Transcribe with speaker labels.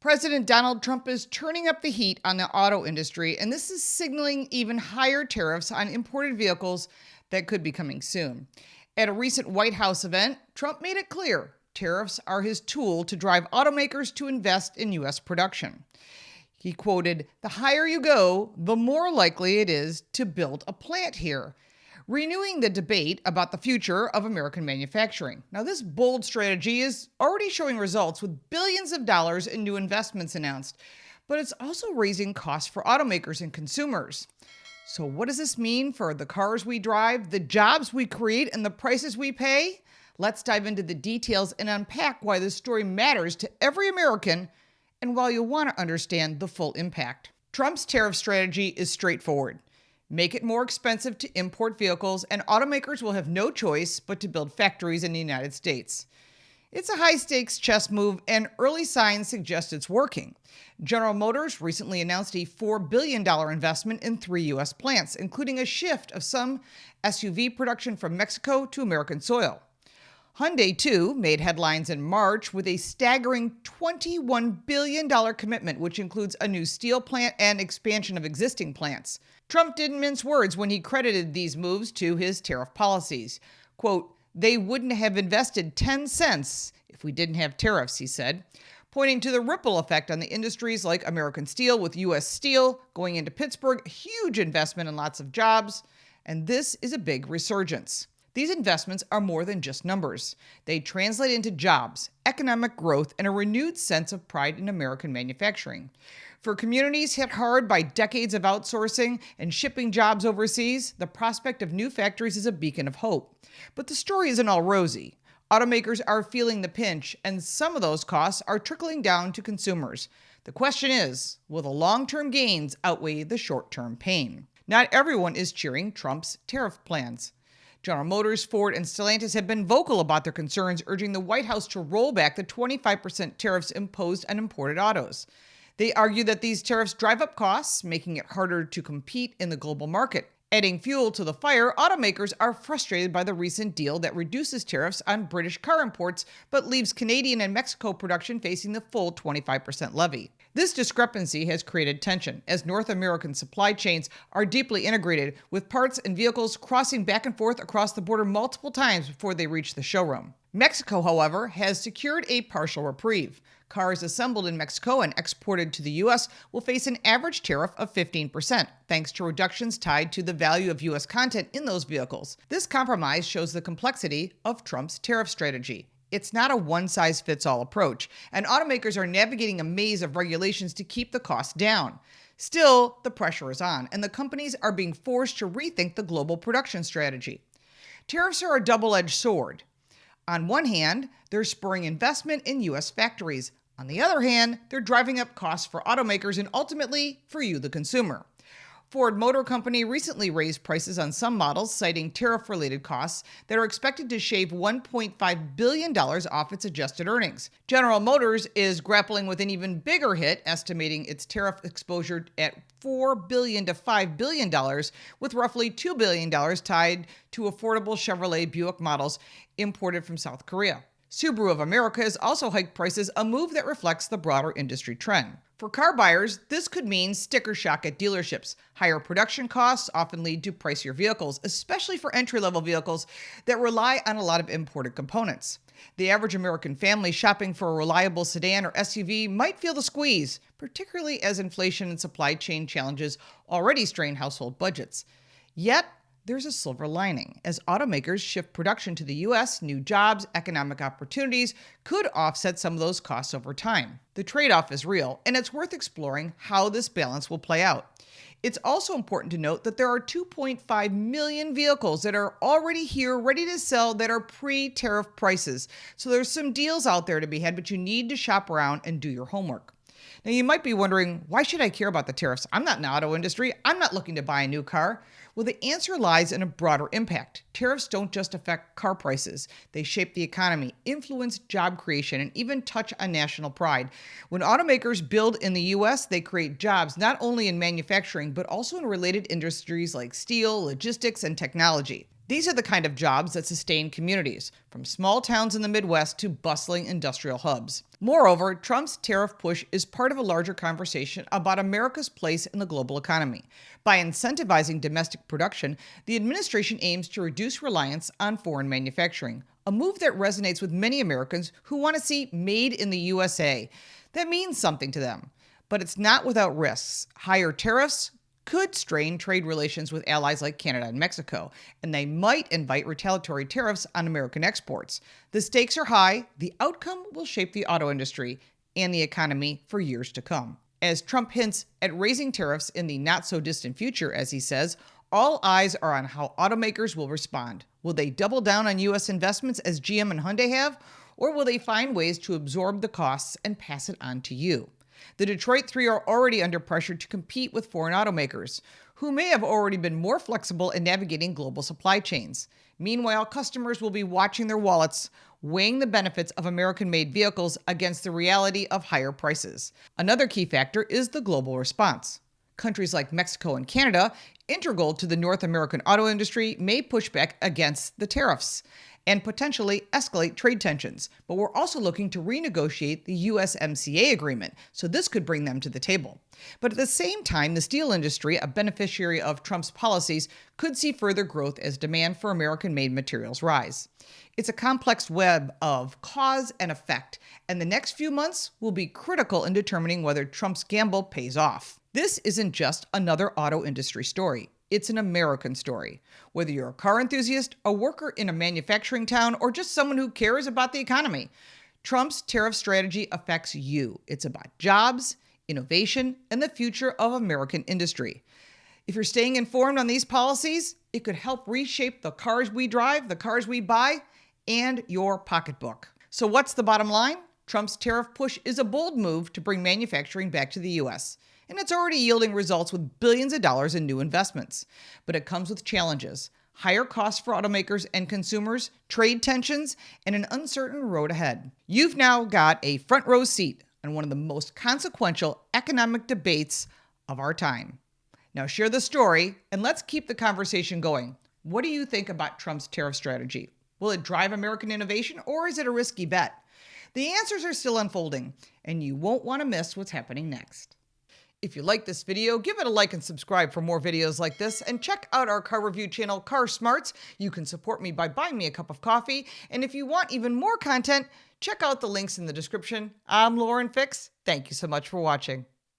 Speaker 1: President Donald Trump is turning up the heat on the auto industry, and this is signaling even higher tariffs on imported vehicles that could be coming soon. At a recent White House event, Trump made it clear tariffs are his tool to drive automakers to invest in U.S. production. He quoted, "The higher you go, the more likely it is to build a plant here," renewing the debate about the future of American manufacturing. Now, this bold strategy is already showing results with billions of dollars in new investments announced, but it's also raising costs for automakers and consumers. So what does this mean for the cars we drive, the jobs we create, and the prices we pay? Let's dive into the details and unpack why this story matters to every American and why you'll want to understand the full impact. Trump's tariff strategy is straightforward. Make it more expensive to import vehicles, and automakers will have no choice but to build factories in the United States. It's a high-stakes chess move, and early signs suggest it's working. General Motors recently announced a $4 billion investment in 3 U.S. plants, including a shift of some SUV production from Mexico to American soil. Hyundai, too, made headlines in March with a staggering $21 billion commitment, which includes a new steel plant and expansion of existing plants. Trump didn't mince words when he credited these moves to his tariff policies. Quote, "They wouldn't have invested 10 cents if we didn't have tariffs," he said, pointing to the ripple effect on the industries like American Steel with U.S. Steel going into Pittsburgh, a huge investment and lots of jobs. And this is a big resurgence. These investments are more than just numbers. They translate into jobs, economic growth, and a renewed sense of pride in American manufacturing. For communities hit hard by decades of outsourcing and shipping jobs overseas, the prospect of new factories is a beacon of hope. But the story isn't all rosy. Automakers are feeling the pinch, and some of those costs are trickling down to consumers. The question is, will the long-term gains outweigh the short-term pain? Not everyone is cheering Trump's tariff plans. General Motors, Ford, and Stellantis have been vocal about their concerns, urging the White House to roll back the 25% tariffs imposed on imported autos. They argue that these tariffs drive up costs, making it harder to compete in the global market. Adding fuel to the fire, automakers are frustrated by the recent deal that reduces tariffs on British car imports but leaves Canadian and Mexico production facing the full 25% levy. This discrepancy has created tension, as North American supply chains are deeply integrated, with parts and vehicles crossing back and forth across the border multiple times before they reach the showroom. Mexico, however, has secured a partial reprieve. Cars assembled in Mexico and exported to the U.S. will face an average tariff of 15%, thanks to reductions tied to the value of U.S. content in those vehicles. This compromise shows the complexity of Trump's tariff strategy. It's not a one-size-fits-all approach, and automakers are navigating a maze of regulations to keep the costs down. Still, the pressure is on, and the companies are being forced to rethink the global production strategy. Tariffs are a double-edged sword. On one hand, they're spurring investment in U.S. factories. On the other hand, they're driving up costs for automakers and ultimately for you, the consumer. Ford Motor Company recently raised prices on some models, citing tariff-related costs that are expected to shave $1.5 billion off its adjusted earnings. General Motors is grappling with an even bigger hit, estimating its tariff exposure at $4 billion to $5 billion, with roughly $2 billion tied to affordable Chevrolet Buick models imported from South Korea. Subaru of America has also hiked prices, a move that reflects the broader industry trend. For car buyers, this could mean sticker shock at dealerships. Higher production costs often lead to pricier vehicles, especially for entry-level vehicles that rely on a lot of imported components. The average American family shopping for a reliable sedan or SUV might feel the squeeze, particularly as inflation and supply chain challenges already strain household budgets. Yet, there's a silver lining. As automakers shift production to the U.S., new jobs, economic opportunities could offset some of those costs over time. The trade-off is real, and it's worth exploring how this balance will play out. It's also important to note that there are 2.5 million vehicles that are already here, ready to sell, that are pre-tariff prices. So there's some deals out there to be had, but you need to shop around and do your homework. Now, you might be wondering, why should I care about the tariffs? I'm not in the auto industry. I'm not looking to buy a new car. Well, the answer lies in a broader impact. Tariffs don't just affect car prices. They shape the economy, influence job creation, and even touch on national pride. When automakers build in the U.S., they create jobs not only in manufacturing, but also in related industries like steel, logistics, and technology. These are the kind of jobs that sustain communities, from small towns in the Midwest to bustling industrial hubs. Moreover, Trump's tariff push is part of a larger conversation about America's place in the global economy. By incentivizing domestic production, the administration aims to reduce reliance on foreign manufacturing, a move that resonates with many Americans who want to see made in the USA. That means something to them. But it's not without risks. Higher tariffs could strain trade relations with allies like Canada and Mexico, and they might invite retaliatory tariffs on American exports. The stakes are high. The outcome will shape the auto industry and the economy for years to come. As Trump hints at raising tariffs in the not-so-distant future, as he says, all eyes are on how automakers will respond. Will they double down on U.S. investments as GM and Hyundai have, or will they find ways to absorb the costs and pass it on to you? The Detroit Three are already under pressure to compete with foreign automakers, who may have already been more flexible in navigating global supply chains. Meanwhile, customers will be watching their wallets, weighing the benefits of American-made vehicles against the reality of higher prices. Another key factor is the global response. Countries like Mexico and Canada, integral to the North American auto industry, may push back against the tariffs and potentially escalate trade tensions. But we're also looking to renegotiate the USMCA agreement, so this could bring them to the table. But at the same time, the steel industry, a beneficiary of Trump's policies, could see further growth as demand for American-made materials rise. It's a complex web of cause and effect, and the next few months will be critical in determining whether Trump's gamble pays off. This isn't just another auto industry story. It's an American story. Whether you're a car enthusiast, a worker in a manufacturing town, or just someone who cares about the economy, Trump's tariff strategy affects you. It's about jobs, innovation, and the future of American industry. If you're staying informed on these policies, it could help reshape the cars we drive, the cars we buy, and your pocketbook. So what's the bottom line? Trump's tariff push is a bold move to bring manufacturing back to the U.S., and it's already yielding results with billions of dollars in new investments. But it comes with challenges: higher costs for automakers and consumers, trade tensions, and an uncertain road ahead. You've now got a front row seat on one of the most consequential economic debates of our time. Now share the story, and let's keep the conversation going. What do you think about Trump's tariff strategy? Will it drive American innovation, or is it a risky bet? The answers are still unfolding, and you won't want to miss what's happening next. If you like this video, give it a like and subscribe for more videos like this, and check out our car review channel, Car Smarts. You can support me by buying me a cup of coffee, and if you want even more content, check out the links in the description. I'm Lauren Fix. Thank you so much for watching.